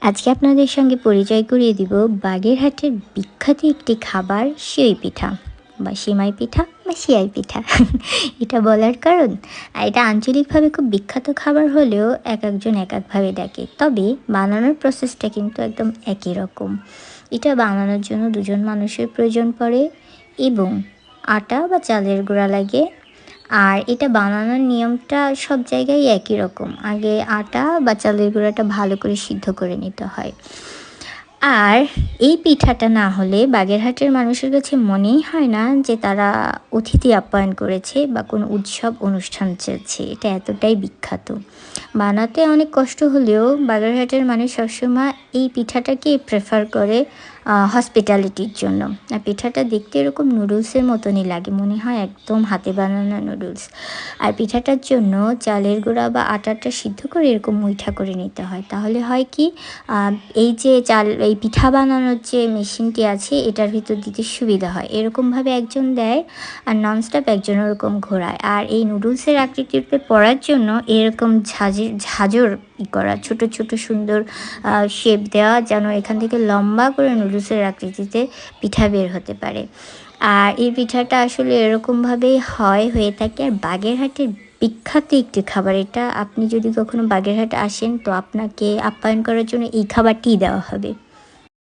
আজকে আপনাদের সঙ্গে পরিচয় করিয়ে দিব বাগেরহাটের বিখ্যাত একটি খাবার সেঁই পিঠা বা সেমাই পিঠা বা সিয়াই পিঠা। এটা বলার কারণ এটা আঞ্চলিকভাবে খুব বিখ্যাত খাবার হলেও এক একজন এক একভাবে ডাকে, তবে বানানোর প্রসেসটা কিন্তু একদম একই রকম। এটা বানানোর জন্য দুজন মানুষের প্রয়োজন পড়ে এবং আটা বা চালের গুঁড়া লাগে। আর এটা বানানোর নিয়মটা সব জায়গায় একই রকম। আগে আটা বা চালের গুঁড়াটা ভালো করে সিদ্ধ করে নিতে হয়। আর এই পিঠাটা না হলে বাগেরহাটের মানুষের কাছে মনেই হয় না যে তারা অতিথি আপ্যায়ন করেছে বা কোনো উৎসব অনুষ্ঠান চলছে। এটা এতটাই বিখ্যাত। বানাতে অনেক কষ্ট হলেও বাগেরহাটের মানুষ সবসময় এই পিঠাটাকে প্রেফার করে হসপিটালিটির জন্য। আর পিঠাটা দেখতে এরকম নুডলসের মতনই লাগে, মনে হয় একদম হাতে বানানো নুডলস। আর পিঠাটার জন্য চালের গুঁড়া বা আটাটা সিদ্ধ করে এরকম মুইঠা করে নিতে হয়। তাহলে হয় কি, এই যে এই পিঠা বানানোর যে মেশিনটি আছে এটার ভিতর দিতে সুবিধা হয়। এরকমভাবে একজন দেয় আর ননস্টপ একজন ওরকম ঘোরায়। আর এই নুডলসের আকৃতিতে পড়ার জন্য এরকম ঝাঁঝর করা, ছোট ছোট সুন্দর শেপ দেওয়া, যেন এখান থেকে লম্বা করে নুডলসের আকৃতিতে পিঠা বের হতে পারে। আর এই পিঠাটা আসলে এরকমভাবেই হয়ে থাকে। আর বাগেরহাটের বিখ্যাত একটি খাবার এটা। আপনি যদি কখনো বাগেরহাট আসেন তো আপনাকে আপ্যায়ন করার জন্য এই খাবারটিই দেওয়া হবে।